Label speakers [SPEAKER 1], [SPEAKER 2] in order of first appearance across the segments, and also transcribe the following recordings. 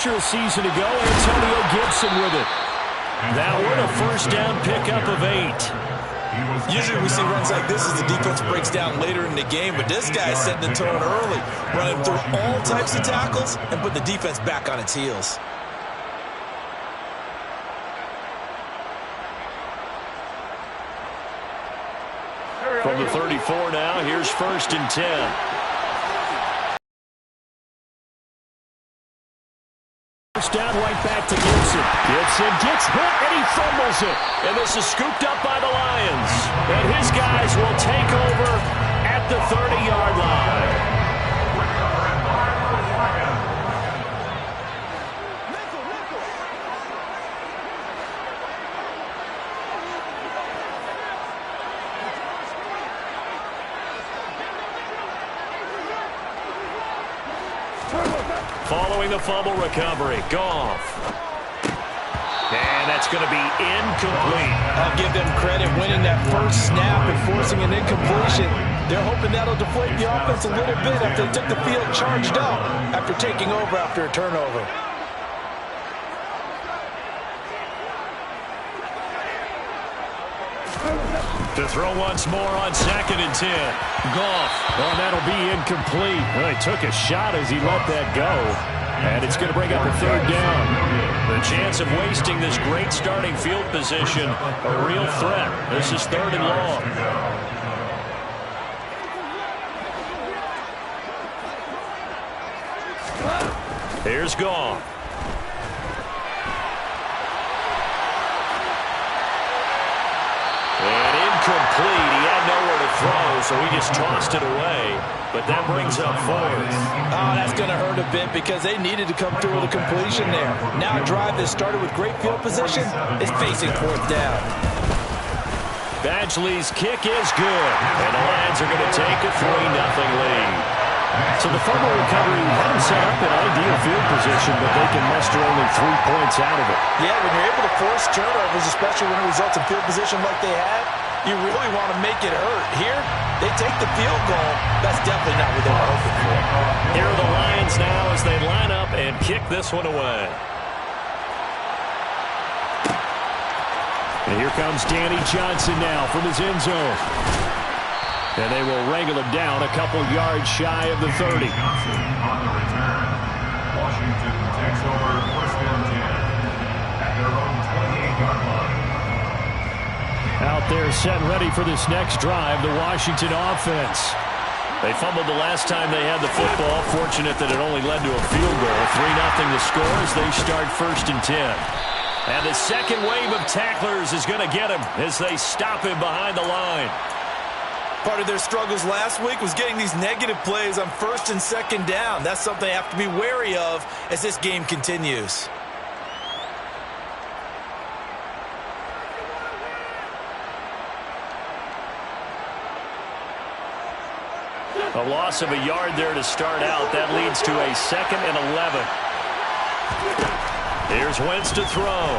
[SPEAKER 1] Season ago, Antonio Gibson with it. That one a first down pickup of 8.
[SPEAKER 2] Usually we see runs like this as the defense breaks down later in the game, but this guy is setting the tone early, running through all types of tackles and put the defense back on its heels.
[SPEAKER 1] From the 34 now, here's 1st and 10. Down right back to Gibson. Gibson gets hit and he fumbles it. And this is scooped up by the Lions. And his guys will take over at the 30-yard line. Following the fumble recovery, Goff. And that's going to be incomplete.
[SPEAKER 2] I'll give them credit winning that first snap and forcing an incompletion. They're hoping that'll deflate the offense a little bit after they took the field charged up after taking over after a turnover.
[SPEAKER 1] To throw once more on 2nd and 10. Goff. Oh, that'll be incomplete. Well, he took a shot as he let that go. And it's going to bring up a 3rd down. The chance of wasting this great starting field position, a real threat. This is 3rd and long. Here's Goff. Complete. He had nowhere to throw, so he just tossed it away. But that brings up 4th.
[SPEAKER 2] Oh, that's going to hurt a bit because they needed to come through with a completion there. Now a drive that started with great field position is facing 4th down.
[SPEAKER 1] Badgley's kick is good. And the Lions are going to take a 3-0 lead. So the fumble recovery had them set up in ideal field position, but they can muster only 3 points out of it.
[SPEAKER 2] Yeah, when you're able to force turnovers, especially when it results in field position like they had, you really want to make it hurt. Here, they take the field goal. That's definitely not what they were hoping for.
[SPEAKER 1] Here are the Lions now as they line up and kick this one away. And here comes Danny Johnson now from his end zone. And they will wrangle him down a couple yards shy of the 30.
[SPEAKER 3] On the return, Washington takes over 1st and 10 at their own 28-yard line.
[SPEAKER 1] Out there set and ready for this next drive, the Washington offense. They fumbled the last time they had the football. Fortunate that it only led to a field goal. 3-0 the score as they start 1st and 10. And the second wave of tacklers is going to get him as they stop him behind the line.
[SPEAKER 2] Part of their struggles last week was getting these negative plays on 1st and 2nd down. That's something they have to be wary of as this game continues.
[SPEAKER 1] A loss of a yard there to start out. That leads to a 2nd and 11. Here's Wentz to throw.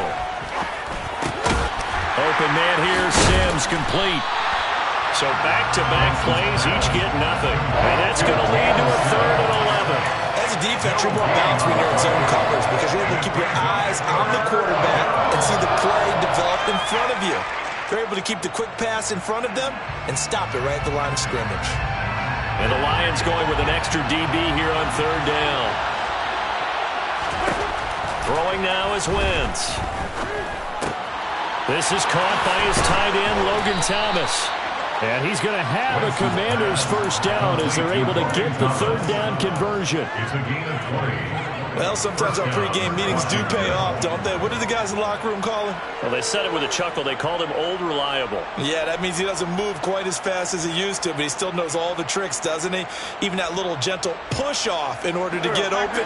[SPEAKER 1] Open man here, Sims complete. So back-to-back plays, each get nothing. And that's going to lead to a 3rd and 11.
[SPEAKER 2] As a defense, you're more balanced when you're in zone coverage because you're able to keep your eyes on the quarterback and see the play develop in front of you. They're able to keep the quick pass in front of them and stop it right at the line of scrimmage.
[SPEAKER 1] And the Lions going with an extra DB here on 3rd down. Throwing now is Wentz. This is caught by his tight end, Logan Thomas. And he's going to have a Commanders 1st down as they're able to get the 3rd down conversion.
[SPEAKER 3] It's a gain of 3.
[SPEAKER 2] Well, sometimes our pregame meetings do pay off, don't they? What did the guys in the locker room call him?
[SPEAKER 1] Well, they said it with a chuckle. They called him Old Reliable.
[SPEAKER 2] Yeah, that means he doesn't move quite as fast as he used to, but he still knows all the tricks, doesn't he? Even that little gentle push-off in order to get open,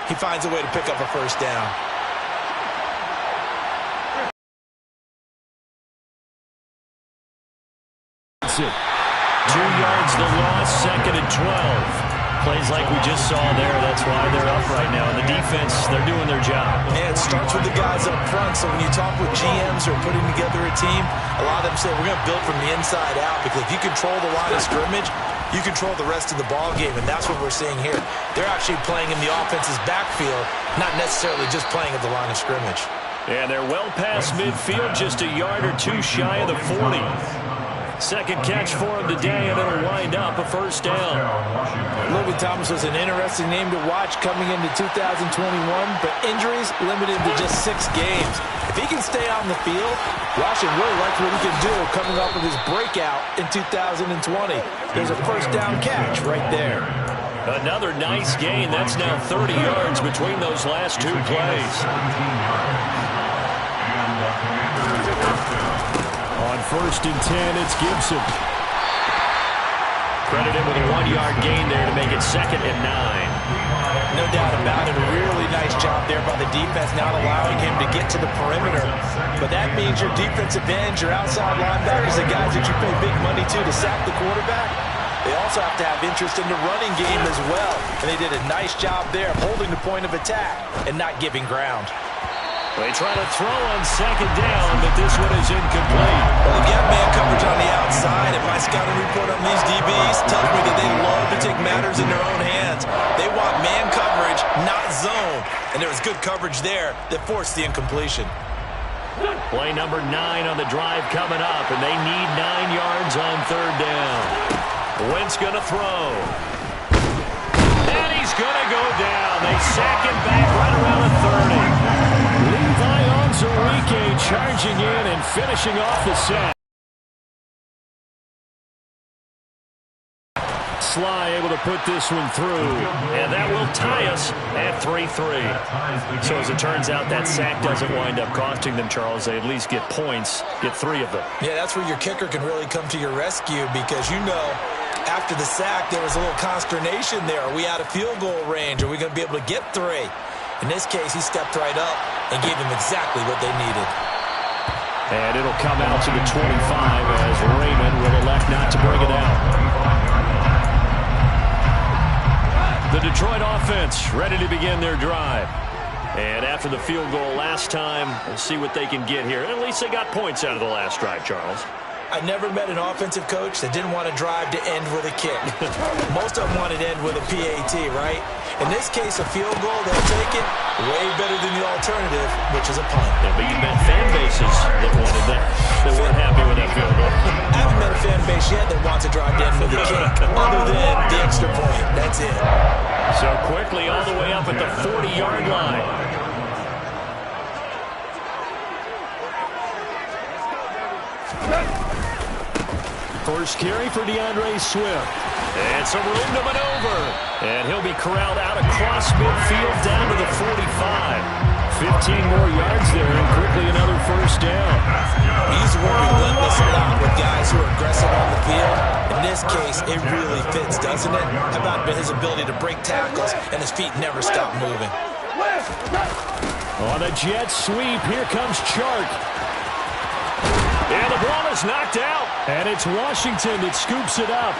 [SPEAKER 2] he finds a way to pick up a 1st down.
[SPEAKER 1] It. 2 yards the loss, 2nd and 12. Plays like we just saw there. That's why they're up right now. And the defense, they're doing their job.
[SPEAKER 2] Yeah, it starts with the guys up front. So when you talk with GMs who are putting together a team, a lot of them say we're going to build from the inside out because if you control the line of scrimmage, you control the rest of the ball game, and that's what we're seeing here. They're actually playing in the offense's backfield, not necessarily just playing at the line of scrimmage.
[SPEAKER 1] And they're well past midfield, just a yard or two shy of the 40. Second catch for him today, and it'll wind up a first down.
[SPEAKER 2] Logan Thomas was an interesting name to watch coming into 2021, but injuries limited to just 6 games. If he can stay on the field, Washington really likes what he can do coming off of his breakout in 2020. There's a first down catch right there.
[SPEAKER 1] Another nice gain. That's now 30 yards between those last 2 plays. On 1st and 10, it's Gibson. Credited with a 1-yard gain there to make it 2nd and 9.
[SPEAKER 2] No doubt about it. A really nice job there by the defense, not allowing him to get to the perimeter. But that means your defensive ends, your outside linebackers, the guys that you pay big money to sack the quarterback, they also have to have interest in the running game as well. And they did a nice job there of holding the point of attack and not giving ground.
[SPEAKER 1] They try to throw on 2nd down, but this one is incomplete.
[SPEAKER 2] Well, if you have man coverage on the outside, and my scouting report on these DBs tells me that they love to take matters in their own hands. They want man coverage, not zone. And there was good coverage there that forced the incompletion.
[SPEAKER 1] Play number 9 on the drive coming up, and they need 9 yards on 3rd down. Wentz going to throw. And he's going to go down. They sack him back right around the 30. Levi Onwuzurike charging in and finishing off the sack. Sly able to put this one through, and that will tie us at 3-3. So as it turns out, that sack doesn't wind up costing them, Charles. They at least get points, get 3 of them.
[SPEAKER 2] Yeah, that's where your kicker can really come to your rescue because, you know, after the sack, there was a little consternation there. Are we out of field goal range? Are we going to be able to get 3? In this case, he stepped right up and gave them exactly what they needed.
[SPEAKER 1] And it'll come out to the 25 as Raymond will elect not to bring it out. The Detroit offense ready to begin their drive. And after the field goal last time, we'll see what they can get here. At least they got points out of the last drive, Charles.
[SPEAKER 2] I never met an offensive coach that didn't want to drive to end with a kick. Most of them wanted to end with a PAT, right? In this case, a field goal, they'll take it way better than the alternative, which is a punt.
[SPEAKER 1] Yeah, but you met fan bases that wanted that. They weren't happy with that field goal.
[SPEAKER 2] I haven't met a fan base yet that wants to drive to end with a kick, other than the extra point. That's it.
[SPEAKER 1] So quickly all the way up at the 40-yard line. First carry for DeAndre Swift. And some room to maneuver. And he'll be corralled out across midfield down to the 45. 15 more yards there and quickly another first down.
[SPEAKER 2] He's relentless a lot with guys who are aggressive on the field. In this case, it really fits, doesn't it? How about his ability to break tackles and his feet never stop moving?
[SPEAKER 1] On a jet sweep, here comes Chark. And the ball is knocked out. And it's Washington that scoops it up.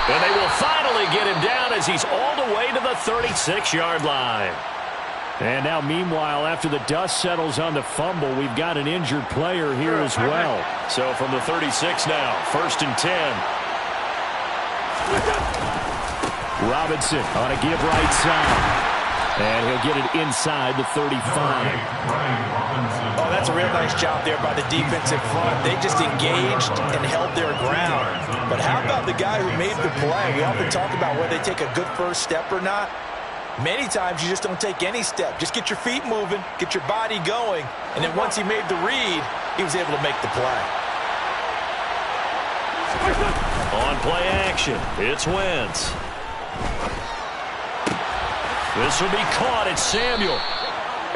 [SPEAKER 1] And they will finally get him down as he's all the way to the 36-yard line. And now, meanwhile, after the dust settles on the fumble, we've got an injured player here as well. So from the 36 now, 1st and 10. Robinson on a give right side. And he'll get it inside the 35.
[SPEAKER 2] Oh, that's a real nice job there by the defensive front. They just engaged and held their ground. But how about the guy who made the play? We often talk about whether they take a good first step or not. Many times you just don't take any step. Just get your feet moving, get your body going, and then once he made the read, he was able to make the play.
[SPEAKER 1] On play action, it's Wentz. This will be caught. It's Samuel.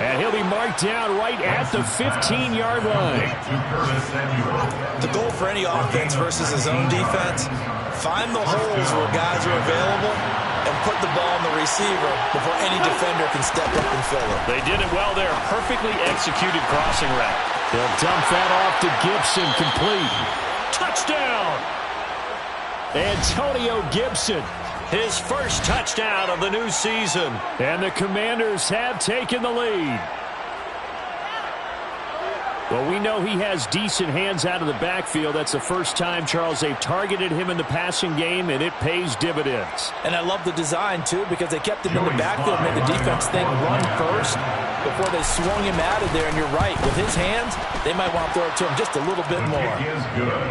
[SPEAKER 1] And he'll be marked down right at the 15-yard line.
[SPEAKER 2] The goal for any offense versus his own defense, find the holes where guys are available and put the ball on the receiver before any defender can step up and fill it.
[SPEAKER 1] They did it well there. Perfectly executed crossing route. They'll dump that off to Gibson, complete. Touchdown! Antonio Gibson. His first touchdown of the new season. And the Commanders have taken the lead. Well, we know he has decent hands out of the backfield. That's the first time, Charles, they've targeted him in the passing game, and it pays dividends.
[SPEAKER 2] And I love the design, too, because they kept him in the backfield, made the defense think run first before they swung him out of there. And you're right, with his hands, they might want to throw it to him just a little bit more.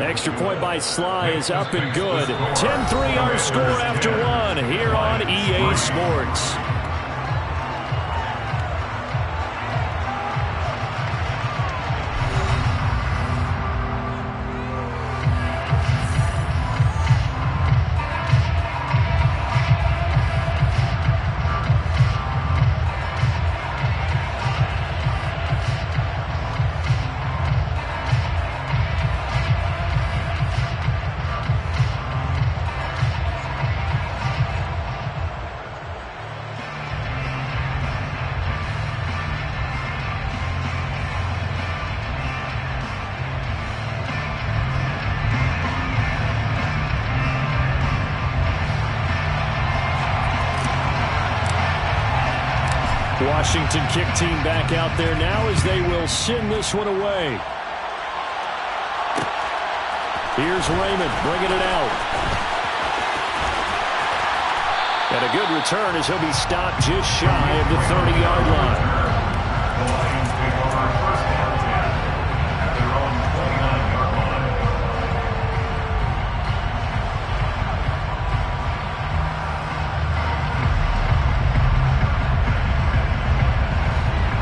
[SPEAKER 1] Extra point by Sly is up and good. 10-3 our score after one here on EA Sports. Washington kick team back out there now as they will send this one away. Here's Raymond bringing it out. And a good return as he'll be stopped just shy of the 30-yard line.
[SPEAKER 3] The Lions take over first down 10 at their own 29-yard line.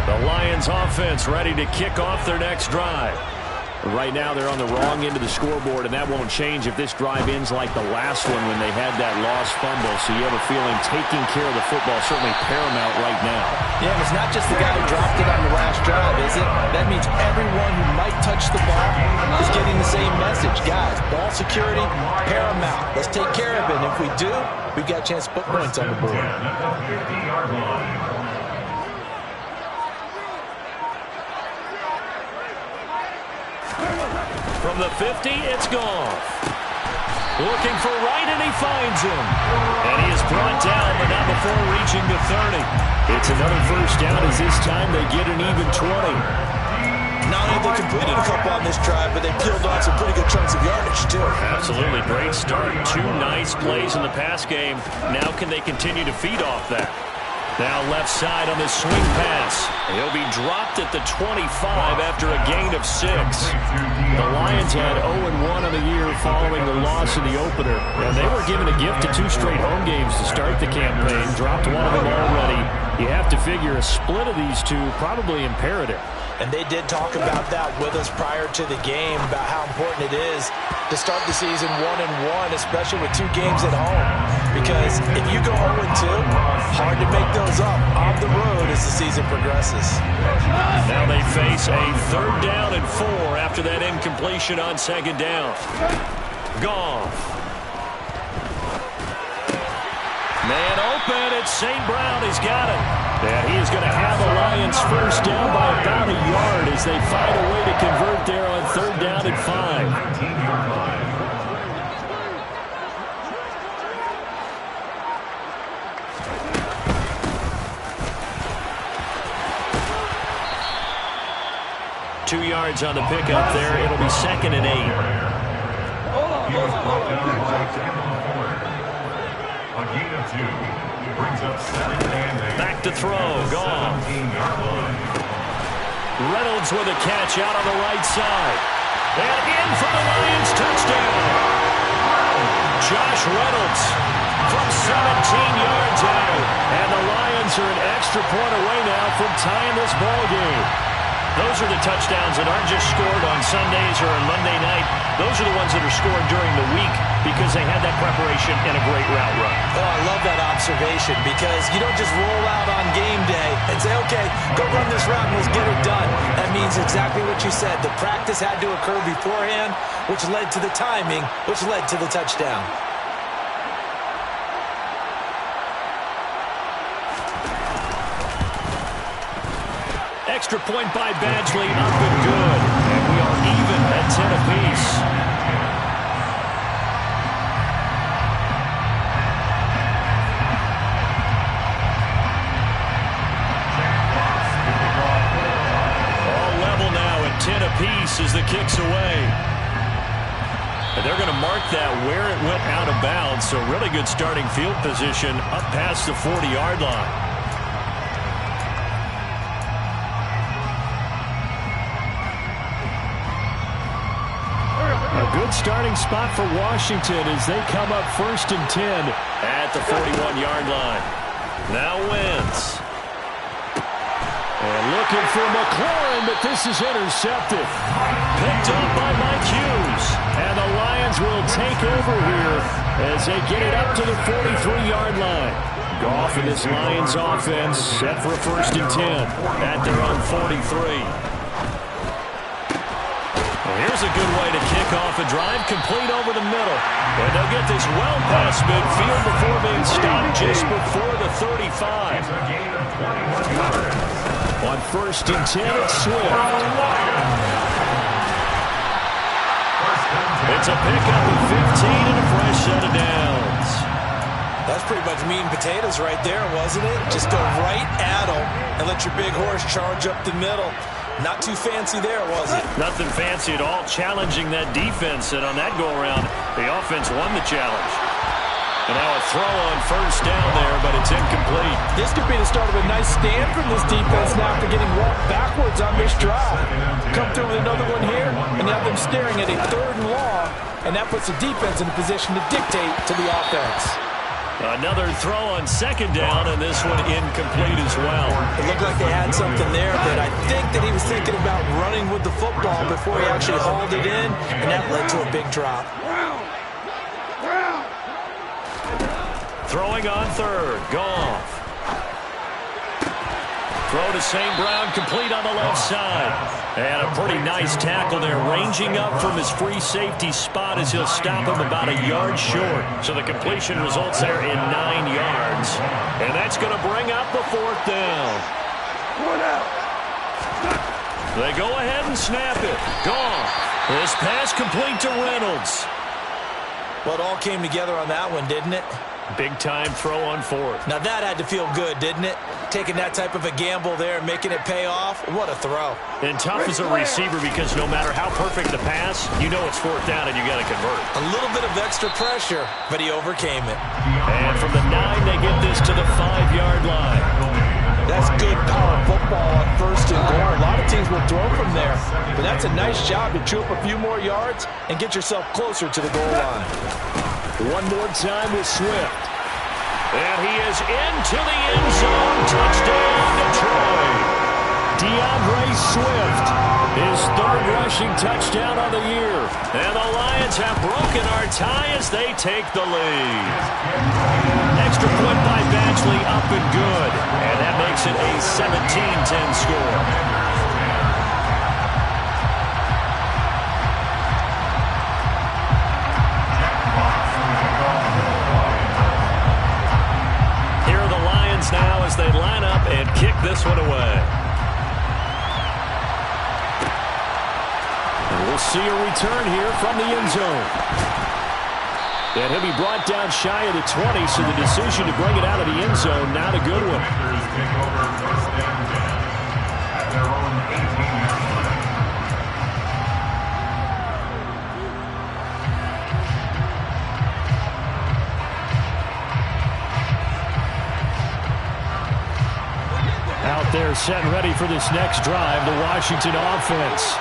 [SPEAKER 1] The Lions offense ready to kick off their next drive. Right now they're on the wrong end of the scoreboard, and that won't change if this drive ends like the last one when they had that lost fumble. So you have a feeling taking care of the football is certainly paramount right now.
[SPEAKER 2] Yeah, and it's not just the guy who dropped it on the last drive, is it? That means everyone who might touch the ball is getting the same message. Guys, ball security, paramount. Let's take care of it. And if we do, we've got a chance to put points on the board.
[SPEAKER 3] At the 50-yard line.
[SPEAKER 1] From the 50, it's Goff. Looking for Wright, and he finds him. And he is brought down, but not before reaching the 30. It's another first down as this time they get an even 20.
[SPEAKER 2] Not only have they completed a couple on this drive, but they peeled off some pretty good chunks of yardage, too.
[SPEAKER 1] Absolutely. Great start. Two nice plays in the pass game. Now can they continue to feed off that? Now left side on the swing pass. He'll be dropped at the 25 after a gain of 6. The Lions had 0-1 on the year following the loss in the opener. And they were given a gift of 2 straight home games to start the campaign. Dropped one of them already. You have to figure a split of these two probably imperative.
[SPEAKER 2] And they did talk about that with us prior to the game, about how important it is to start the season 1-1, especially with 2 games at home. Because if you go 0-2, hard to make those up on the road as the season progresses.
[SPEAKER 1] Now they face a 3rd down and 4 after that incompletion on 2nd down. Goff. Man open, it's St. Brown. He's got it. And he is going to have the Lions first down by about a yard as they find a way to convert there on 3rd down and 5.
[SPEAKER 3] 19-yard line.
[SPEAKER 1] Two yards on the pickup there. It'll be 2nd and 8.
[SPEAKER 3] He was brought down by Cameron Ford. A gain of 2. Brings up 7th and 8.
[SPEAKER 1] Back to throw. Goff.
[SPEAKER 3] 17-yard line.
[SPEAKER 1] Reynolds with a catch out on the right side. And in for the Lions touchdown. Josh Reynolds from 17 yards out. And the Lions are an extra point away now from tying this ball game. Those are the touchdowns that aren't just scored on Sundays or on Monday night. Those are the ones that are scored during the week because they had that preparation and a great route run.
[SPEAKER 2] Oh, I love that observation because you don't just roll out on game day and say, okay, go run this route and let's get it done. That means exactly what you said. The practice had to occur beforehand, which led to the timing, which led to the touchdown.
[SPEAKER 1] Extra point by Badgley, up and good. And we are even at 10 apiece. All level now at 10 apiece. as the kick's away. And they're going to mark that where it went out of bounds. So really good starting field position up past the 40-yard line. A good starting spot for Washington as they come up 1st and 10 at the 41-yard line. Now Wentz. And looking for McLaurin, but this is intercepted. Picked up by Mike Hughes. And the Lions will take over here as they get it up to the 43-yard line. Goff and this Lions offense set for a 1st and 10 at their own 43. Well, here's a good way to kick off a drive, complete over the middle. And they'll get this well past midfield before being stopped just before the 35. On 1st and 10, it's Swift. It's a pickup of 15 and a fresh set of downs.
[SPEAKER 2] That's pretty much meat and potatoes right there, wasn't it? Just go right at them and let your big horse charge up the middle. Not too fancy there, was it?
[SPEAKER 1] Nothing fancy at all, challenging that defense. And on that go-around, the offense won the challenge. And now a throw on 1st down there, but it's incomplete.
[SPEAKER 4] This could be the start of a nice stand from this defense now after getting walked backwards on this drive. Come through with another one here, and you have them staring at a 3rd and long, and that puts the defense in a position to dictate to the offense.
[SPEAKER 1] Another throw on 2nd down, and this one incomplete as well.
[SPEAKER 2] It looked like they had something there, but I think that he was thinking about running with the football before he actually hauled it in, and that led to a big drop.
[SPEAKER 1] Throwing on 3rd, Goff. Throw to St. Brown, complete on the left side. And a pretty nice tackle there, ranging up from his free safety spot as he'll stop him about a yard short. So the completion results there in 9 yards. And that's going to bring up the 4th down. They go ahead and snap it. Goff. This pass complete to Reynolds.
[SPEAKER 2] Well, it all came together on that one, didn't it?
[SPEAKER 1] Big-time throw on 4th.
[SPEAKER 2] Now that had to feel good, didn't it? Taking that type of a gamble there, making it pay off. What a throw.
[SPEAKER 1] And tough as a receiver because no matter how perfect the pass, you know it's 4th down and you got to convert.
[SPEAKER 2] A little bit of extra pressure, but he overcame it.
[SPEAKER 1] And from the 9, they get this to the 5-yard line.
[SPEAKER 4] That's good power football on 1st and goal. A lot of teams will throw from there, but that's a nice job to chew up a few more yards and get yourself closer to the goal line.
[SPEAKER 1] One more time with Swift. And he is into the end zone. Touchdown, Detroit. DeAndre Swift, his 3rd rushing touchdown of the year. And the Lions have broken our tie as they take the lead. Extra point by Batchley, up and good. And that makes it a 17-10 score. Now as they line up and kick this one away. And we'll see a return here from the end zone. And he'll be brought down shy of the 20, so the decision to bring it out of the end zone, not a good one.
[SPEAKER 3] At their own 18-yard line.
[SPEAKER 1] Out there set and ready for this next drive, the Washington offense.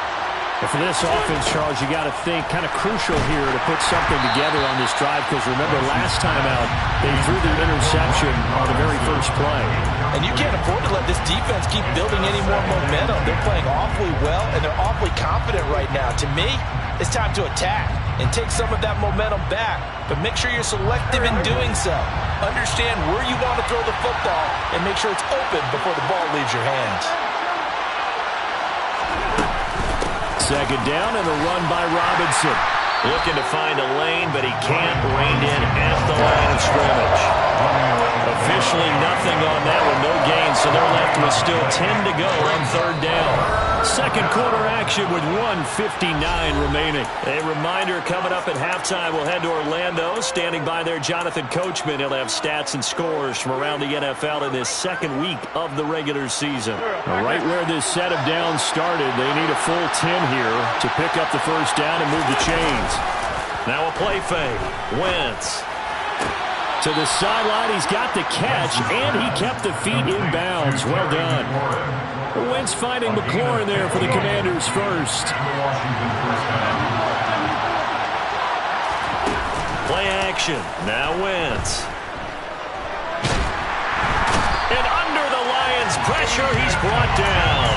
[SPEAKER 1] And for this offense, Charles, you got to think kind of crucial here to put something together on this drive because remember last time out, they threw the interception on the very first play.
[SPEAKER 4] And you can't afford to let this defense keep building any more momentum. They're playing awfully well, and they're awfully confident right now. To me, it's time to attack and take some of that momentum back. But make sure you're selective in doing so. Understand where you want to throw the football and make sure it's open before the ball leaves your hands.
[SPEAKER 1] 2nd down and a run by Robinson. Looking to find a lane, but he can't rein in at the line of scrimmage. Officially nothing on that one, no gain, so they're left with still 10 to go on third down. Second quarter action with 1:59 remaining. A reminder coming up at halftime, we'll head to Orlando. Standing by there, Jonathan Coachman. He'll have stats and scores from around the NFL in this second week of the regular season.
[SPEAKER 3] Right where this set of downs started, they need a full 10 here to pick up the first down and move the chains.
[SPEAKER 1] Now a play fake. Wentz.
[SPEAKER 3] To the sideline, he's got the catch, and he kept the feet in bounds. Well done. Wentz finding McLaurin there for the Commanders first.
[SPEAKER 1] Play action. Now Wentz. And under the Lions' pressure, he's brought down.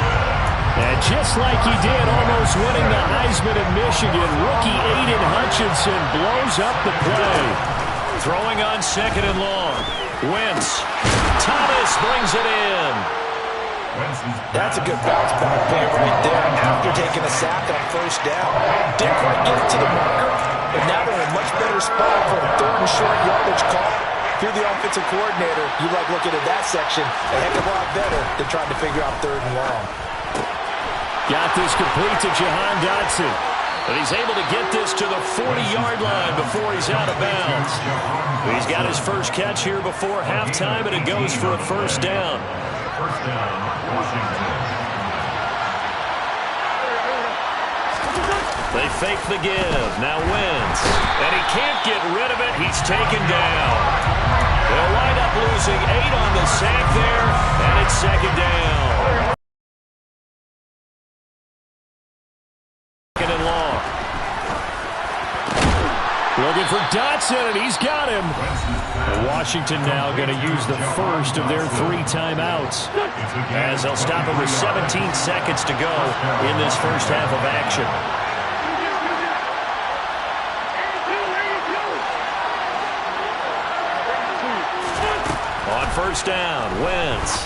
[SPEAKER 3] And just like he did, almost winning the Heisman in Michigan, rookie Aiden Hutchinson blows up the play.
[SPEAKER 1] Throwing on second and long. Wentz. Thomas brings it in.
[SPEAKER 4] That's a good bounce back play right there after taking a sack on first down. Didn't quite get it to the marker, but now they're in a much better spot for a third and short yardage call. If you're the offensive coordinator, you like looking at that section a heck of a lot better than trying to figure out third and long.
[SPEAKER 3] Got this complete to Jahan Dotson.
[SPEAKER 1] But he's able to get this to the 40-yard line before he's out of bounds. He's got his first catch here before halftime, and it goes for a first down.
[SPEAKER 3] First down, Washington.
[SPEAKER 1] They fake the give. Now Wentz. And he can't get rid of it. He's taken down. They'll wind up losing 8 on the sack there, and it's second down. Second and long.
[SPEAKER 3] Looking for Dotson, and he's got him. Washington now going to use the first of their 3 timeouts,
[SPEAKER 1] as they'll stop it with 17 seconds to go in this first half of action. On first down, Wentz.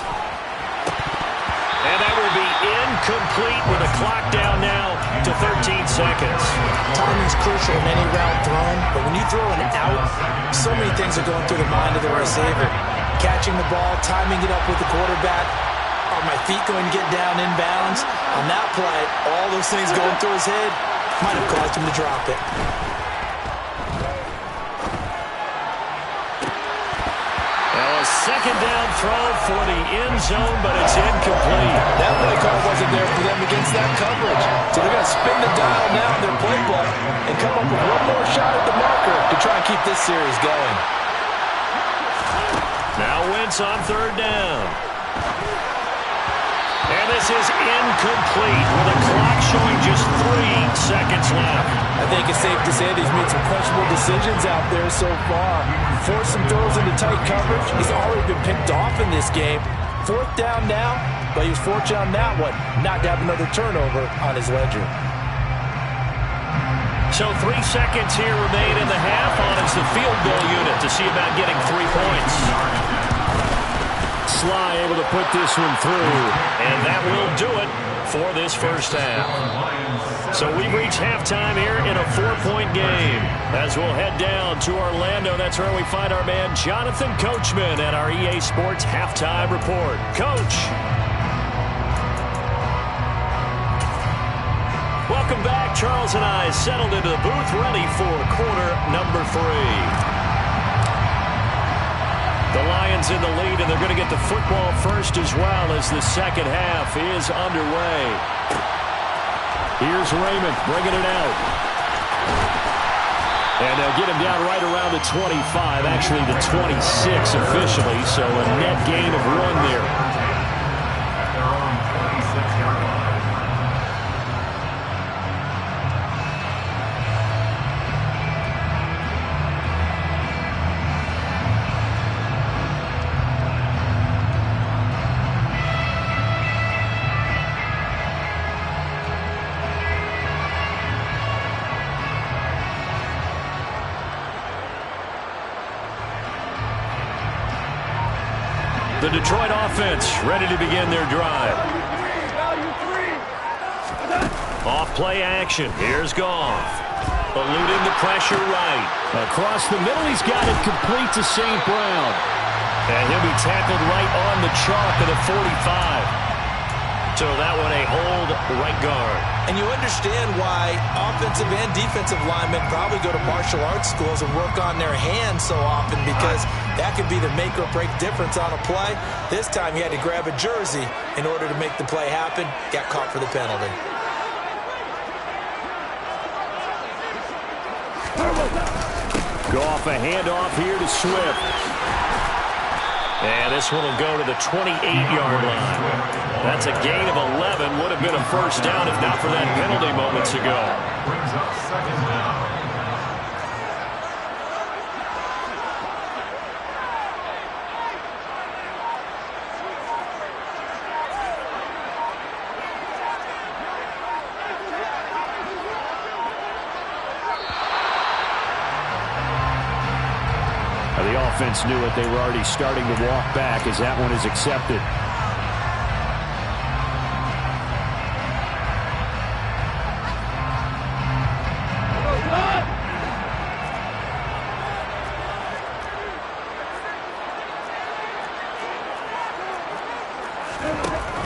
[SPEAKER 1] And that will be incomplete with a clock down now to 13 seconds.
[SPEAKER 4] Timing's crucial in any route thrown, but when you throw an out, so many things are going through the mind of the receiver. Catching the ball, timing it up with the quarterback. Are my feet going to get down in bounds? On that play, all those things going through his head might have caused him to drop it.
[SPEAKER 1] Second down throw for the end zone, but it's incomplete.
[SPEAKER 4] That play call wasn't there for them against that coverage. So they're going to spin the dial now in their playbook and come up with one more shot at the marker to try and keep this series going.
[SPEAKER 1] Now Wentz on third down. And this is incomplete with a clock showing just 3 seconds left.
[SPEAKER 4] I think it's safe to say that he's made some questionable decisions out there so far. Forced some throws into tight coverage. He's already been picked off in this game. Fourth down now, but he was fortunate on that one not to have another turnover on his ledger.
[SPEAKER 1] So 3 seconds here remain in the half on as the field goal unit to see about getting 3 points.
[SPEAKER 3] Sly able to put this one through.
[SPEAKER 1] And that will do it for this first half. So we reach halftime here in a 4-point game. As we'll head down to Orlando, that's where we find our man Jonathan Coachman at our EA Sports Halftime Report. Coach. Welcome back. Charles and I settled into the booth ready for quarter number 3. The Lions in the lead, and they're going to get the football first as well as the second half is underway.
[SPEAKER 3] Here's Raymond bringing it out. And they'll get him down right around the 25, actually the 26 officially, so a net gain of 1 there. At their own 26-yard line.
[SPEAKER 1] The Detroit offense ready to begin their drive. Off play action. Here's Goff. Eluding the pressure right.
[SPEAKER 3] Across the middle, he's got it complete to St. Brown.
[SPEAKER 1] And he'll be tackled right on the chalk of the 45. So that one a hold right guard.
[SPEAKER 2] And you understand why offensive and defensive linemen probably go to martial arts schools and work on their hands so often, because that could be the make or break difference on a play. This time he had to grab a jersey in order to make the play happen. Got caught for the penalty.
[SPEAKER 3] Go off a handoff here to Swift.
[SPEAKER 1] And this one will go to the 28-yard line. That's a gain of 11. Would have been a first down if not for that penalty moments ago.
[SPEAKER 5] Brings up second down.
[SPEAKER 3] The offense knew it. They were already starting to walk back as that one is accepted.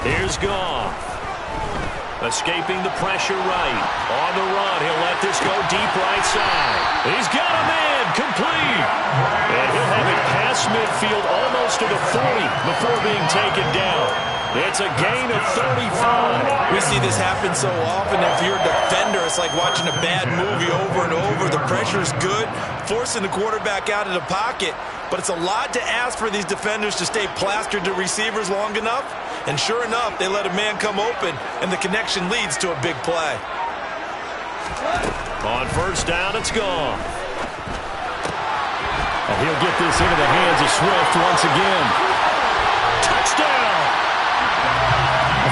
[SPEAKER 1] Here's Goff. Escaping the pressure right. On the run, he'll let this go deep right side. He's got a man, complete. And he'll have it past midfield almost to the 40 before being taken down. It's a gain of 35.
[SPEAKER 2] We see this happen so often. If you're a defender, it's like watching a bad movie over and over. The pressure's good, forcing the quarterback out of the pocket. But it's a lot to ask for these defenders to stay plastered to receivers long enough. And sure enough, they let a man come open, and the connection leads to a big play.
[SPEAKER 1] On first down, it's gone.
[SPEAKER 3] And he'll get this into the hands of Swift once again.
[SPEAKER 1] Touchdown!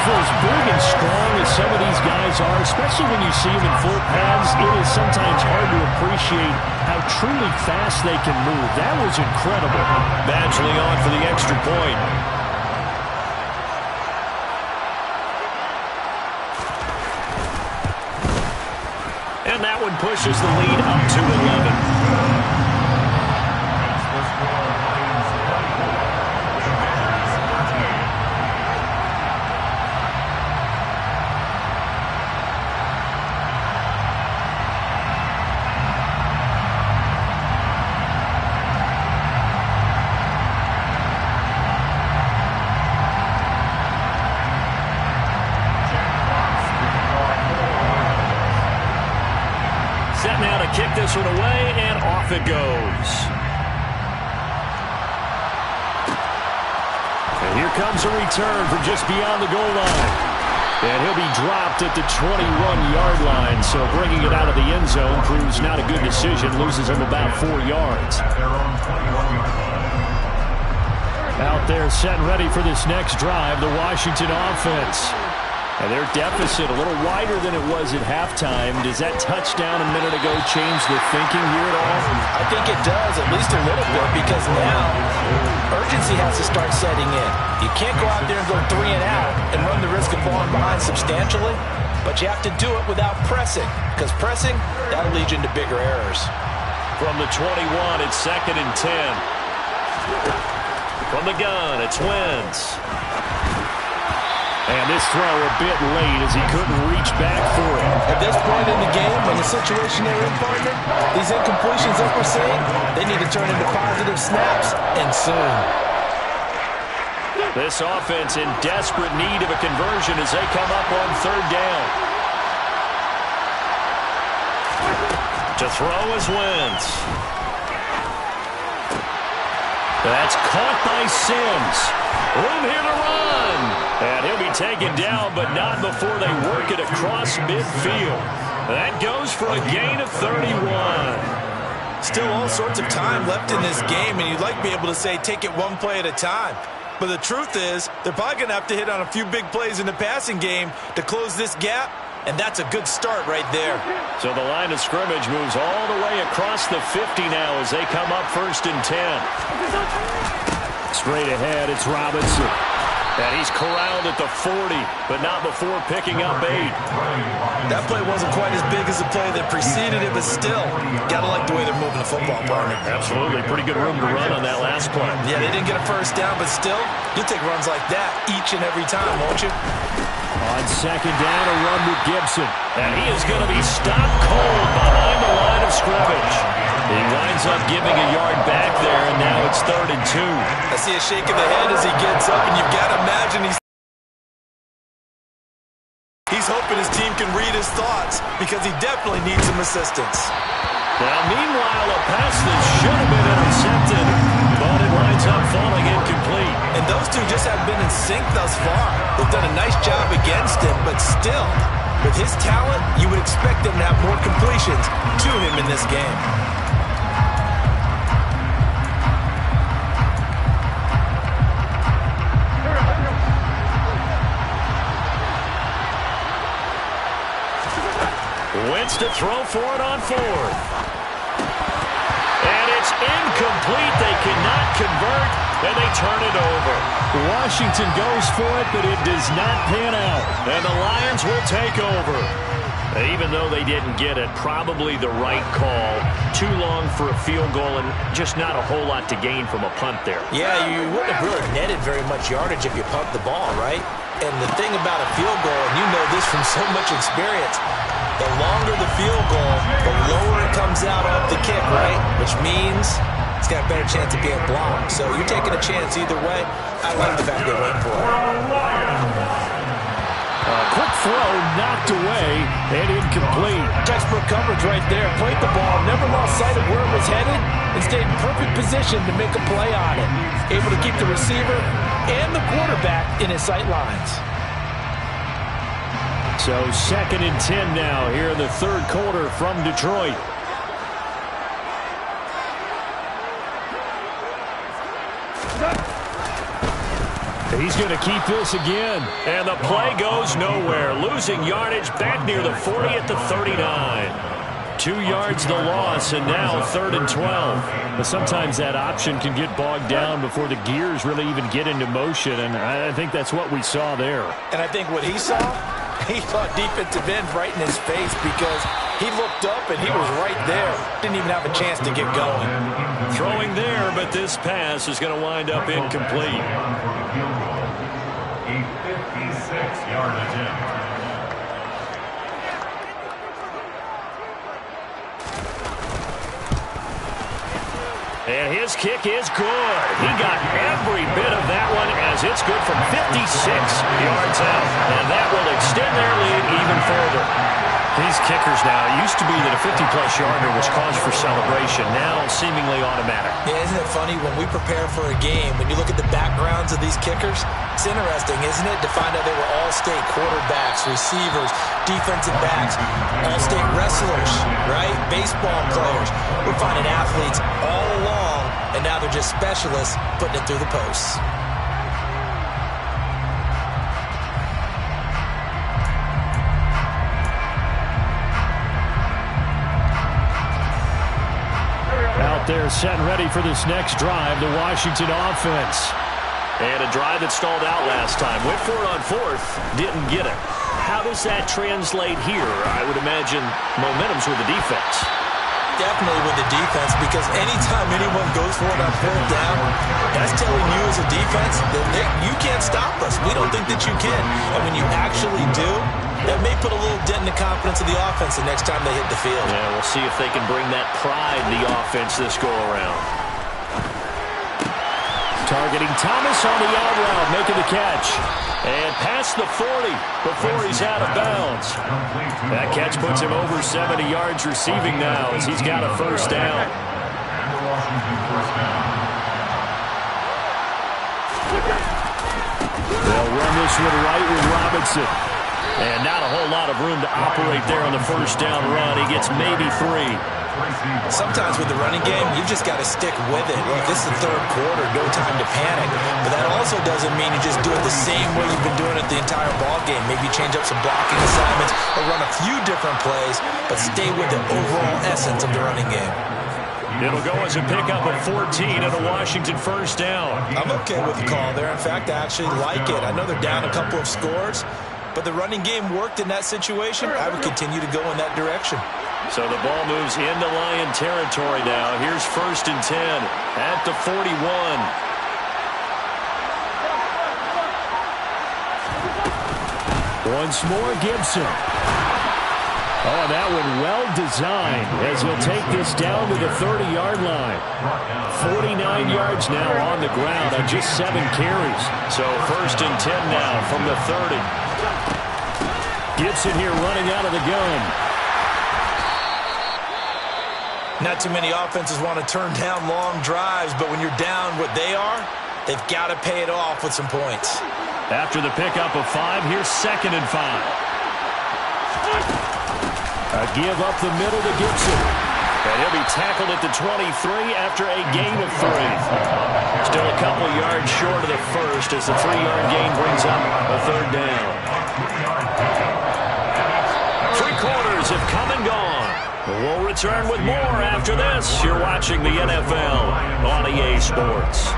[SPEAKER 3] For as big and strong as some of these guys are, especially when you see them in full pads, it is sometimes hard to appreciate how truly fast they can move. That was incredible.
[SPEAKER 1] Badgley on for the extra point. And that one pushes the lead up to 11. Now to kick this one away, and off it goes. And here comes a return from just beyond the goal line. And he'll be dropped at the 21-yard line, so bringing it out of the end zone proves not a good decision, loses him about 4 yards. Out there set and ready for this next drive, the Washington offense. And their deficit a little wider than it was at halftime. Does that touchdown a minute ago change the thinking here at all?
[SPEAKER 4] I think it does, at least a little bit, because now urgency has to start setting in. You can't go out there and go 3 and out and run the risk of falling behind substantially, but you have to do it without pressing, because pressing, that'll lead you into bigger errors.
[SPEAKER 1] From the 21, it's 2nd and 10. From the gun, it's Wentz. And this throw a bit late as he couldn't reach back for it.
[SPEAKER 4] At this point in the game, in the situation they're in, partner, these incompletions that we're seeing, they need to turn into positive snaps, and soon.
[SPEAKER 1] This offense in desperate need of a conversion as they come up on 3rd down. To throw is Wentz. That's caught by Sims. Room here to run. And he'll be taken down, but not before they work it across midfield. That goes for a gain of 31.
[SPEAKER 2] Still all sorts of time left in this game, and you'd like to be able to say take it one play at a time. But the truth is, they're probably going to have to hit on a few big plays in the passing game to close this gap, and that's a good start right there.
[SPEAKER 1] So the line of scrimmage moves all the way across the 50 now as they come up 1st and 10.
[SPEAKER 3] Straight ahead, it's Robinson.
[SPEAKER 1] And he's corralled at the 40, but not before picking up 8.
[SPEAKER 2] That play wasn't quite as big as the play that preceded it, but still, got to like the way they're moving the football, partner.
[SPEAKER 1] Absolutely. Pretty good room to run on that last play.
[SPEAKER 2] Yeah, they didn't get a first down, but still, you'll take runs like that each and every time, won't you?
[SPEAKER 3] On second down, a run with Gibson.
[SPEAKER 1] And he is going to be stopped cold behind the line of scrimmage. He winds up giving a yard back there, and now it's 3rd and 2.
[SPEAKER 2] I see a shake of the head as he gets up, and you've got to imagine he's hoping his team can read his thoughts because he definitely needs some assistance.
[SPEAKER 1] Now, meanwhile, a pass that should have been intercepted, but it winds up falling incomplete.
[SPEAKER 2] And those two just haven't been in sync thus far. They've done a nice job against him, but still, with his talent, you would expect them to have more completions to him in this game.
[SPEAKER 1] Wentz to throw for it on 4th. And it's incomplete. They cannot convert, and they turn it over.
[SPEAKER 3] Washington goes for it, but it does not pan out.
[SPEAKER 1] And the Lions will take over. Even though they didn't get it, probably the right call. Too long for a field goal and just not a whole lot to gain from a punt there.
[SPEAKER 2] Yeah, you wouldn't have really netted very much yardage if you pumped the ball, right? And the thing about a field goal, and you know this from so much experience, the longer the field goal, the lower it comes out off the kick, right? Which means it's got a better chance of being blocked. So you're taking a chance either way. I like the fact they went for it.
[SPEAKER 3] Quick throw knocked away and incomplete.
[SPEAKER 4] Textbook coverage right there. Played the ball, never lost sight of where it was headed, and stayed in perfect position to make a play on it. Able to keep the receiver and the quarterback in his sight lines.
[SPEAKER 3] So 2nd and 10 now here in the 3rd quarter from Detroit. He's going to keep this again.
[SPEAKER 1] And the play goes nowhere. Losing yardage back near the 40 at the 39. 2 yards the loss, and now 3rd and 12.
[SPEAKER 3] But sometimes that option can get bogged down before the gears really even get into motion, and I think that's what we saw there.
[SPEAKER 4] And I think what he saw defensive end right in his face because he looked up and he was right there. Didn't even have a chance to get going.
[SPEAKER 1] Throwing there, but this pass is going to wind up incomplete.
[SPEAKER 5] A 56-yard attempt.
[SPEAKER 1] And his kick is good. He got every bit of that one as it's good from 56 yards out. And that will extend their lead even further. These kickers now, it used to be that a 50-plus yarder was cause for celebration. Now seemingly automatic.
[SPEAKER 2] Yeah, isn't it funny when we prepare for a game, when you look at the backgrounds of these kickers, it's interesting, isn't it, to find out they were all-state quarterbacks, receivers, defensive backs, all-state wrestlers, right? Baseball players. We're finding athletes all along, and now they're just specialists putting it through the posts.
[SPEAKER 3] Out there set and ready for this next drive, the Washington offense.
[SPEAKER 1] And a drive that stalled out last time. Went for it on 4th, didn't get it. How does that translate here? I would imagine momentum's with the defense.
[SPEAKER 2] Definitely with the defense, because anytime anyone goes for it on 4th down, that's telling you as a defense that you can't stop us. We don't think that you can. And when you actually do, that may put a little dent in the confidence of the offense the next time they hit the field.
[SPEAKER 1] Yeah, we'll see if they can bring that pride to the offense this go-around.
[SPEAKER 3] Targeting Thomas on the out route, making the catch.
[SPEAKER 1] And past the 40 before he's out of bounds. That catch puts him over 70 yards receiving now as he's got a first down.
[SPEAKER 5] And the Washington first down.
[SPEAKER 3] They'll run this one right with Robinson.
[SPEAKER 1] And not a whole lot of room to operate there on the first down run. He gets maybe 3.
[SPEAKER 2] Sometimes with the running game, you've just got to stick with it. Look, this is the 3rd quarter, no time to panic. But that also doesn't mean you just do it the same way you've been doing it the entire ball game. Maybe change up some blocking assignments or run a few different plays, but stay with the overall essence of the running game.
[SPEAKER 1] It'll go as a pickup of 14 and a Washington first down.
[SPEAKER 2] I'm okay with the call there. In fact, I actually like it. I know they're down a couple of scores, but the running game worked in that situation. I would continue to go in that direction.
[SPEAKER 1] So the ball moves into Lion territory now. Here's 1st and 10 at the 41.
[SPEAKER 3] Once more, Gibson. Oh, that one well designed as he'll take this down to the 30-yard line. 49 yards now on the ground on just 7 carries.
[SPEAKER 1] So 1st and 10 now from the 30.
[SPEAKER 3] Gibson here running out of the gun.
[SPEAKER 2] Not too many offenses want to turn down long drives, but when you're down what they are, they've got to pay it off with some points.
[SPEAKER 1] After the pickup of 5, here's 2nd and 5.
[SPEAKER 3] A give up the middle to Gibson.
[SPEAKER 1] And he'll be tackled at the 23 after a gain of 3. Still a couple yards short of the first as the 3-yard gain brings up a 3rd down. 3 quarters have come and gone. We'll return with more after this. You're watching the NFL on EA Sports.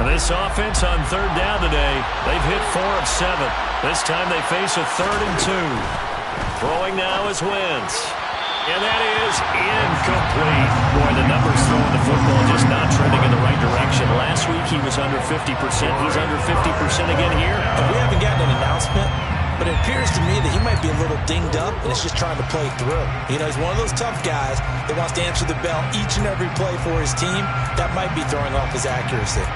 [SPEAKER 1] This offense on 3rd down today, they've hit 4 of 7. This time they face a 3rd and 2. Throwing now is Wentz. And that is incomplete. Boy, the numbers throwing the football just not trending in the right direction. Last week he was under 50%. He's under 50% again here.
[SPEAKER 2] We haven't gotten an announcement, but it appears to me that he might be a little dinged up and is just trying to play through. You know, he's one of those tough guys that wants to answer the bell each and every play for his team. That might be throwing off his accuracy.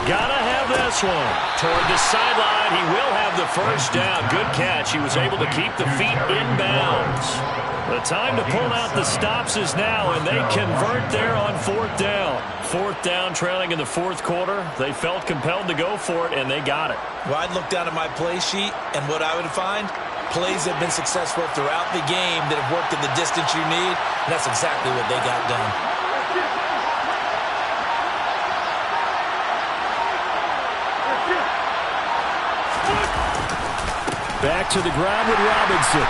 [SPEAKER 1] Gotta have this one. Toward the sideline, he will have the first down. Good catch. He was able to keep the feet in bounds. The time to pull out the stops is now, and they convert there on 4th down. 4th down, trailing in the 4th quarter. They felt compelled to go for it, and they got it.
[SPEAKER 2] Well, I'd look down at my play sheet, and what I would find, plays that have been successful throughout the game that have worked in the distance you need, and that's exactly what they got done.
[SPEAKER 3] Back to the ground with Robinson.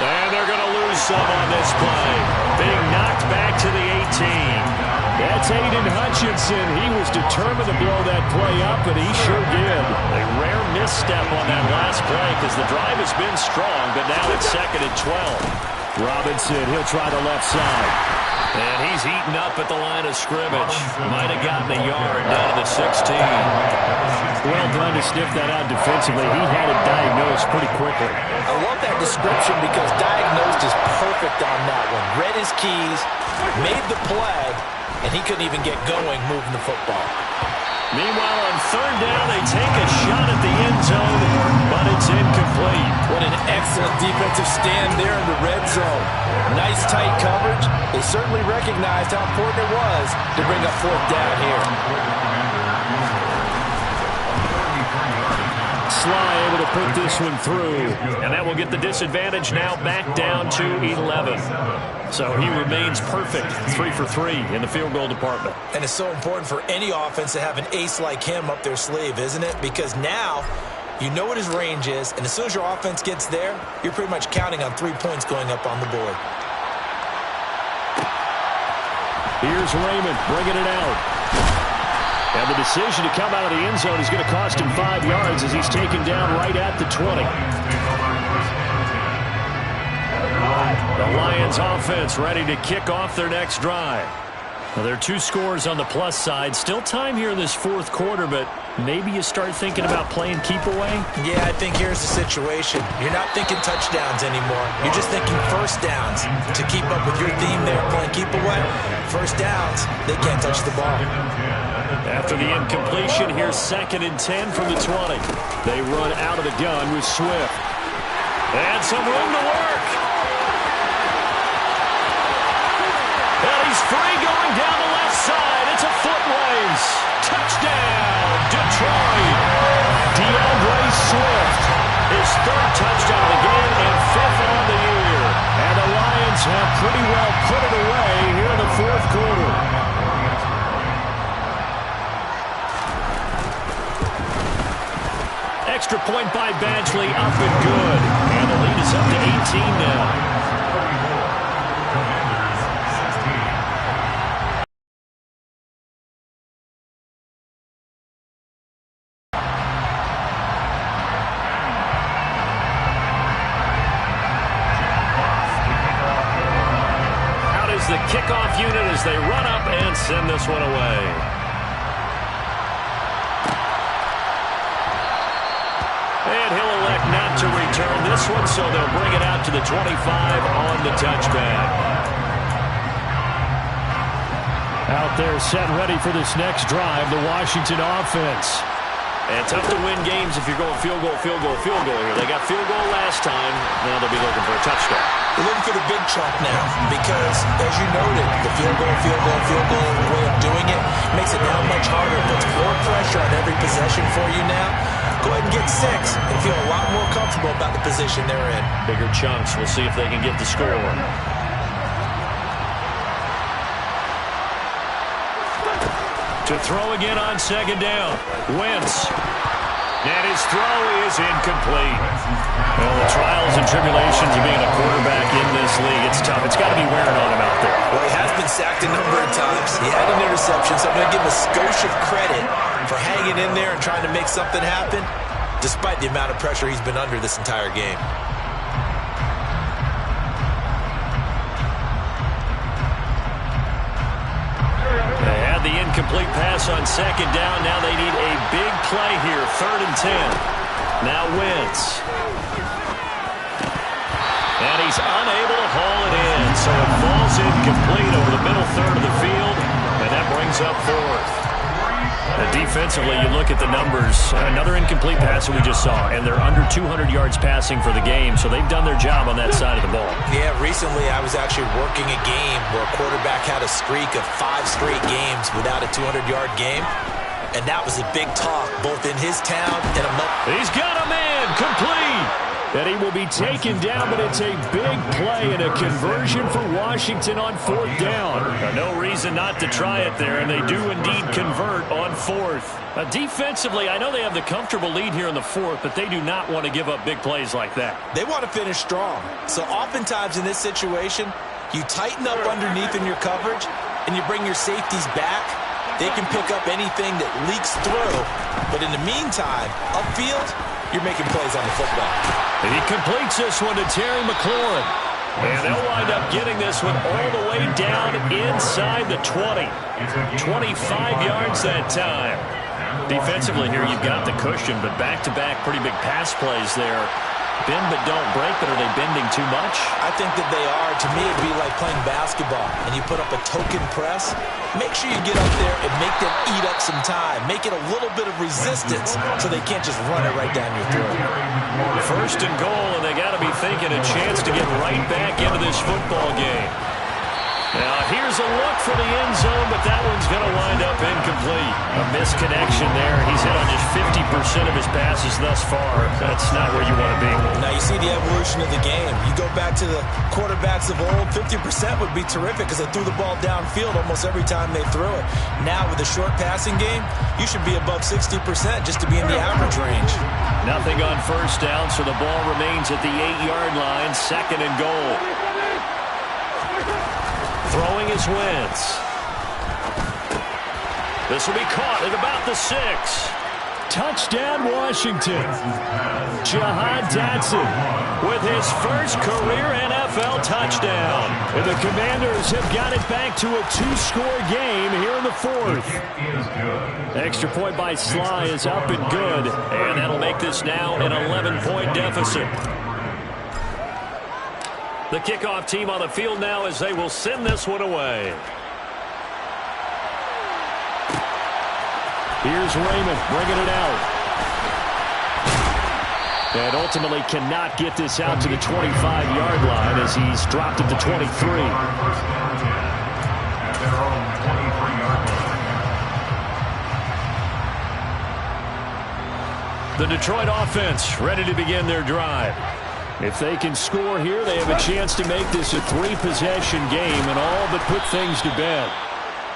[SPEAKER 1] And they're going to lose some on this play. Being knocked back to the 18.
[SPEAKER 3] That's Aiden Hutchinson. He was determined to blow that play up, and he sure did.
[SPEAKER 1] A rare misstep on that last play because the drive has been strong, but now it's 2nd and 12.
[SPEAKER 3] Robinson, he'll try the left side.
[SPEAKER 1] And he's eaten up at the line of scrimmage. Might have gotten a yard down to the 16.
[SPEAKER 3] Well done to sniff that out defensively. He had it diagnosed pretty quickly.
[SPEAKER 2] I love that description because diagnosed is perfect on that one. Read his keys, made the play, and he couldn't even get going moving the football.
[SPEAKER 1] Meanwhile, on 3rd down, they take a shot at the end zone, but it's incomplete.
[SPEAKER 2] What an excellent defensive stand there in the red zone. Nice tight coverage. They certainly recognized how important it was to bring up 4th down here.
[SPEAKER 3] Sly able to put this one through.
[SPEAKER 1] And that will get the disadvantage now back down to 11. So he remains perfect, 3 for 3 in the field goal department.
[SPEAKER 2] And it's so important for any offense to have an ace like him up their sleeve, isn't it? Because now you know what his range is, and as soon as your offense gets there, you're pretty much counting on 3 points going up on the board.
[SPEAKER 3] Here's Raymond bringing it out. And the decision to come out of the end zone is going to cost him 5 yards as he's taken down right at the 20. The Lions offense ready to kick off their next drive. Well, there are 2 scores on the plus side. Still time here in this 4th quarter, but maybe you start thinking about playing keep away?
[SPEAKER 2] Yeah, I think here's the situation. You're not thinking touchdowns anymore. You're just thinking first downs. To keep up with your theme there, playing keep away, first downs, they can't touch the ball.
[SPEAKER 1] After the incompletion, here's 2nd and 10 from the 20.
[SPEAKER 3] They run out of the gun with Swift.
[SPEAKER 1] And some room to work. And he's free going down the left side. It's a foot race. Touchdown, Detroit. DeAndre Swift point by Badgley, up and good. And the lead is up to 18 now. The kickoff unit as they run up and send this one away. And he'll elect not to return this one, so they'll bring it out to the 25 on the touchback.
[SPEAKER 3] Out there set ready for this next drive, the Washington offense.
[SPEAKER 1] And tough to win games if you're going field goal, field goal, field goal here. They got field goal last time. Now they'll be looking for a touchdown.
[SPEAKER 2] They're looking for the big chunk now because, as you noted, the field goal way of doing it makes it now much harder. Puts more pressure on every possession for you now. Go ahead and get 6 and feel a lot more comfortable about the position they're in.
[SPEAKER 1] Bigger chunks. We'll see if they can get the score. To throw again on second down. Wentz. And his throw is incomplete. Well, the trials and tribulations of being a quarterback in this league, it's tough. It's got to be wearing on him out there.
[SPEAKER 2] Well, he has been sacked a number of times. He had an interception, so I'm going to give him a skosh of credit for hanging in there and trying to make something happen, despite the amount of pressure he's been under this entire game.
[SPEAKER 1] The incomplete pass on second down. Now they need a big play here. 3rd and 10. Now Wentz. And he's unable to haul it in. So it falls incomplete over the middle third of the field. And that brings up 4th. And defensively, you look at the numbers. Another incomplete pass that we just saw. And they're under 200 yards passing for the game. So they've done their job on that side of the ball.
[SPEAKER 2] Yeah, recently I was actually working a game where a quarterback had a streak of 5 straight games without a 200-yard game. And that was a big talk, both in his town and
[SPEAKER 1] He's got a man complete.
[SPEAKER 3] And he will be taken down, but it's a big play and a conversion for Washington on 4th down.
[SPEAKER 1] No reason not to try it there, and they do indeed convert on 4th. Defensively, I know they have the comfortable lead here in the 4th, but they do not want to give up big plays like that.
[SPEAKER 2] They want to finish strong. So oftentimes in this situation, you tighten up underneath in your coverage, and you bring your safeties back. They can pick up anything that leaks through. But in the meantime, upfield, you're making plays on the football.
[SPEAKER 1] And he completes this one to Terry McLaurin. And they'll wind up getting this one all the way down inside the 20. 25 yards that time. Defensively here, you've got the cushion, but back-to-back pretty big pass plays there. Bend but don't break, but are they bending too much?
[SPEAKER 2] I think that they are. To me, it'd be like playing basketball, and you put up a token press. Make sure you get up there and make them eat up some time. Make it a little bit of resistance so they can't just run it right down your throat.
[SPEAKER 1] 1st and goal, and they got to be thinking a chance to get right back into this football game. Now, here's a look for the end zone, but that one's going to wind up incomplete. A misconnection there. He's hit on just 50% of his passes thus far. That's not where you want to be.
[SPEAKER 2] Now, you see the evolution of the game. You go back to the quarterbacks of old, 50% would be terrific because they threw the ball downfield almost every time they threw it. Now, with a short passing game, you should be above 60% just to be in the average range.
[SPEAKER 1] Nothing on 1st down, so the ball remains at the 8-yard line. 2nd and goal. Throwing is Wentz. This will be caught at about the 6.
[SPEAKER 3] Touchdown, Washington. Jahan Dotson
[SPEAKER 1] with his first career NFL touchdown.
[SPEAKER 3] And the Commanders have got it back to a 2-score game here in the 4th. Extra point by Sly is up and good.
[SPEAKER 1] And that'll make this now an 11-point deficit. The kickoff team on the field now as they will send this one away.
[SPEAKER 3] Here's Raymond bringing it out. And ultimately cannot get this out to the 25-yard line as he's dropped at the 23.
[SPEAKER 1] The Detroit offense ready to begin their drive.
[SPEAKER 3] If they can score here, they have a chance to make this a 3-possession game and all but put things to bed.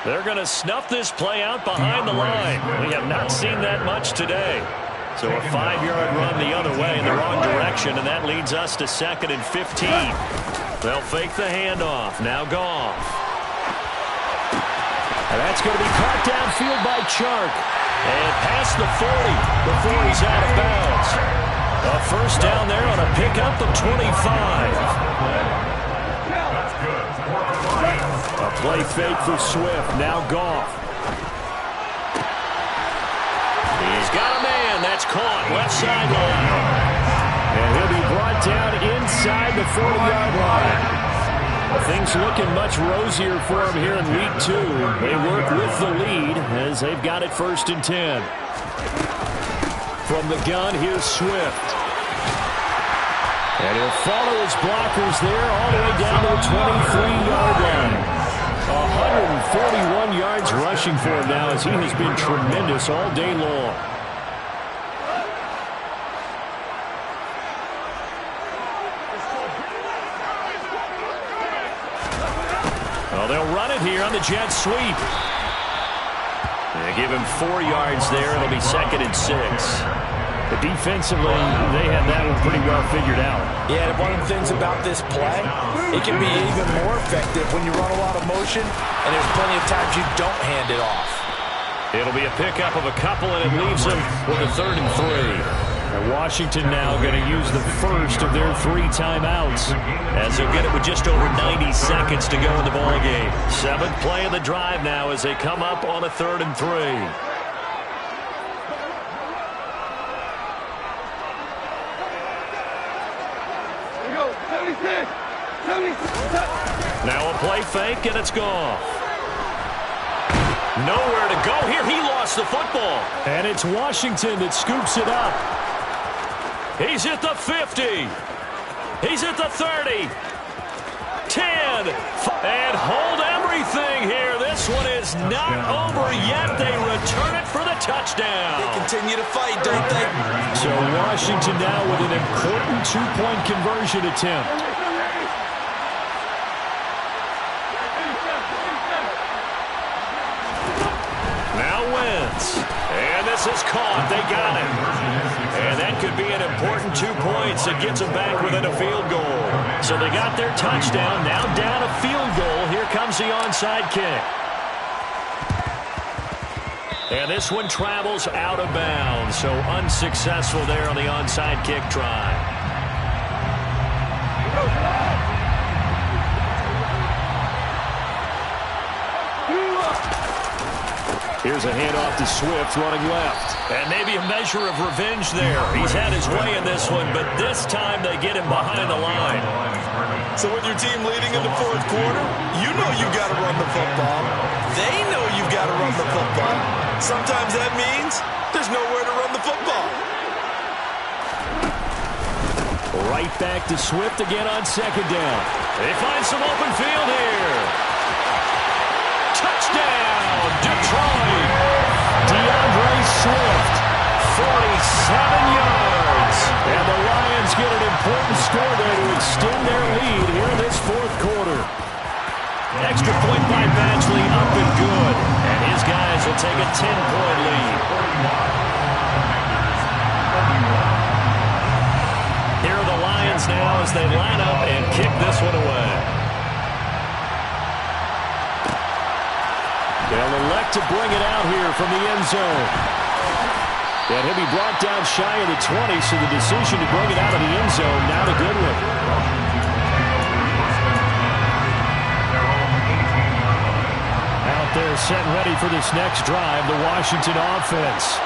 [SPEAKER 1] They're going to snuff this play out behind the line. We have not seen that much today. So a 5-yard run the other way in the wrong direction, and that leads us to 2nd and 15. They'll fake the handoff. Now Goff. And that's going to be caught downfield by Chark. And past the 40 before he's out of bounds. A first down there on a pickup of 25. A play fake for Swift. Now Goff. He's got a man. That's caught. Left sideline. And he'll be brought down inside the 40-yard line. Things looking much rosier for him here in week 2. They work with the lead as they've got it 1st and 10. From the gun, here's Swift. And he'll follow his blockers there all the way down to the 23-yard line. 141 yards rushing for him now as he has been tremendous all day long. Well, they'll run it here on the jet sweep. They give him 4 yards there. It'll be 2nd and 6. But defensively, they have that one pretty well figured out.
[SPEAKER 4] Yeah, and one of the things about this play, it can be even more effective when you run a lot of motion, and there's plenty of times you don't hand it off.
[SPEAKER 1] It'll be a pickup of a couple, and it leaves them with a 3rd and 3. And Washington now going to use the first of their 3 timeouts as they'll get it with just over 90 seconds to go in the ballgame. 7th play of the drive now as they come up on a 3rd and 3. Now a play fake, and it's gone. Nowhere to go here. He lost the football.
[SPEAKER 3] And it's Washington that scoops it up.
[SPEAKER 1] He's at the 50. He's at the 30. 10. And hold everything here. This one is not over yet. They return it for the touchdown.
[SPEAKER 2] They continue to fight, don't they?
[SPEAKER 3] So Washington now with an important 2-point conversion attempt.
[SPEAKER 1] And this is caught. They got it. And that could be an important 2 points that gets them back within a field goal. So they got their touchdown. Now down a field goal. Here comes the onside kick. And this one travels out of bounds. So unsuccessful there on the onside kick try.
[SPEAKER 3] Here's a handoff to Swift running left.
[SPEAKER 1] And maybe a measure of revenge there. He's had his way in this one, but this time they get him behind the line.
[SPEAKER 2] So with your team leading in the 4th quarter, you know you've got to run the football. They know you've got to run the football. Sometimes that means there's nowhere to run the football.
[SPEAKER 3] Right back to Swift again on 2nd down.
[SPEAKER 1] They find some open field here. Touchdown, Detroit.
[SPEAKER 3] DeAndre Swift,
[SPEAKER 1] 47 yards.
[SPEAKER 3] And the Lions get an important score there to extend their lead here in this 4th quarter.
[SPEAKER 1] Extra point by Badgley, up and good. And his guys will take a 10-point lead. Here are the Lions now as they line up and kick this one away.
[SPEAKER 3] They'll elect to bring it out here from the end zone. And he'll be brought down shy of the 20, so the decision to bring it out of the end zone, not a good one. Out there set and ready for this next drive, the Washington offense.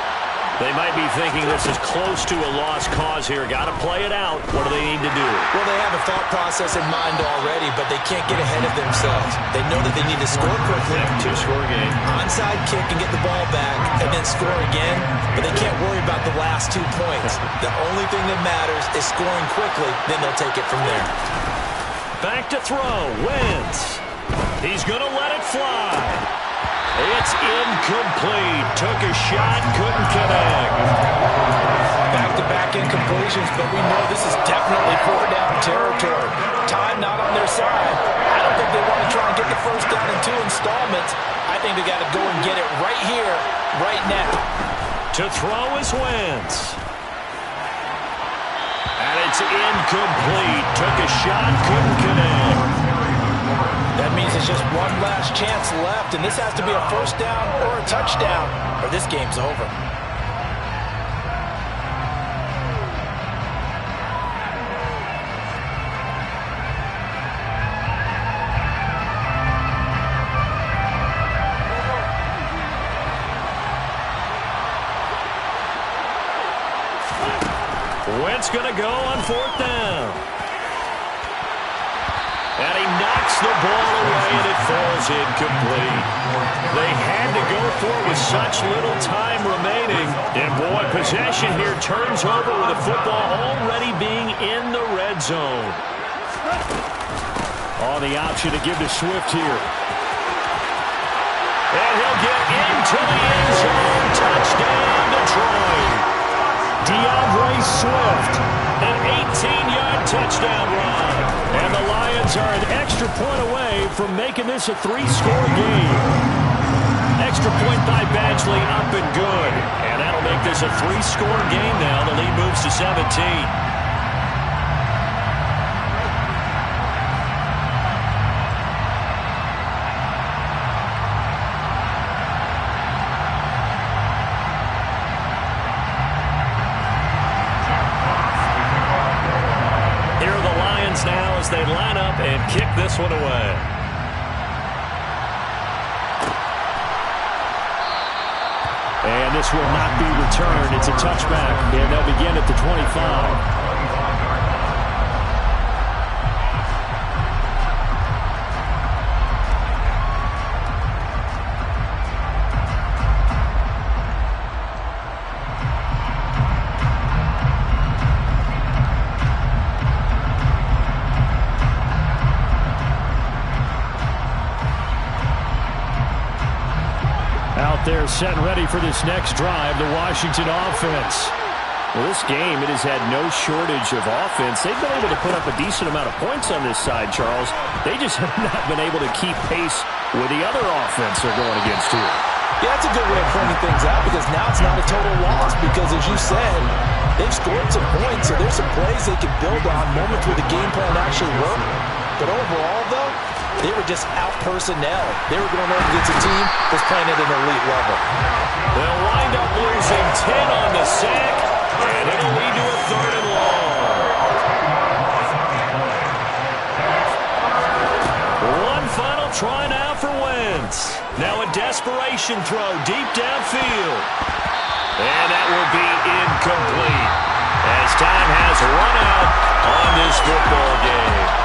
[SPEAKER 1] They might be thinking this is close to a lost cause here. Got to play it out. What do they need to do?
[SPEAKER 2] Well, they have a thought process in mind already, but they can't get ahead of themselves. They know that they need to score quickly.
[SPEAKER 1] 2-score game.
[SPEAKER 2] Onside kick and get the ball back and then score again, but they can't worry about the last 2 points. The only thing that matters is scoring quickly, then they'll take it from there.
[SPEAKER 1] Back to throw. Wentz. He's going to let it fly. It's incomplete. Took a shot, couldn't connect.
[SPEAKER 4] Back-to-back incompletions, but we know this is definitely 4-down territory. Time not on their side. I don't think they want to try and get the first down in 2 installments. I think they got to go and get it right here, right now.
[SPEAKER 1] To throw is Wentz. And it's incomplete. Took a shot, couldn't connect.
[SPEAKER 4] That means there's just one last chance left, and this has to be a first down or a touchdown, or this game's over.
[SPEAKER 1] Wentz going to go on fourth down. And he knocks the ball away, and it falls incomplete. They had to go for it with such little time remaining. And, boy, possession here turns over with the football already being in the red zone.
[SPEAKER 3] Oh, the option to give to Swift here.
[SPEAKER 1] And he'll get into the end zone. Touchdown, Detroit.
[SPEAKER 3] DeAndre Swift,
[SPEAKER 1] an 18-yard touchdown run.
[SPEAKER 3] And the Lions are an extra point away from making this a three-score game.
[SPEAKER 1] Extra point by Badgley, up and good. And that'll make this a three-score game now. The lead moves to 17. Now as they line up and kick this one away.
[SPEAKER 3] And this will not be returned. It's a touchback, and they'll begin at the 25. They're set and ready for this next drive, the Washington offense.
[SPEAKER 1] Well, this game, it has had no shortage of offense. They've been able to put up a decent amount of points on this side, Charles. They just have not been able to keep pace with the other offense they're going against here.
[SPEAKER 4] Yeah, that's a good way of pointing things out because now it's not a total loss because, as you said, they've scored some points, so there's some plays they can build on, moments where the game plan actually worked. But overall, though, they were just out-personnel. They were going up against a team that's playing at an elite level.
[SPEAKER 1] They'll wind up losing 10 on the sack, and it'll lead to a third and long. One final try now for Wentz. Now a desperation throw deep downfield. And that will be incomplete as time has run out on this football game.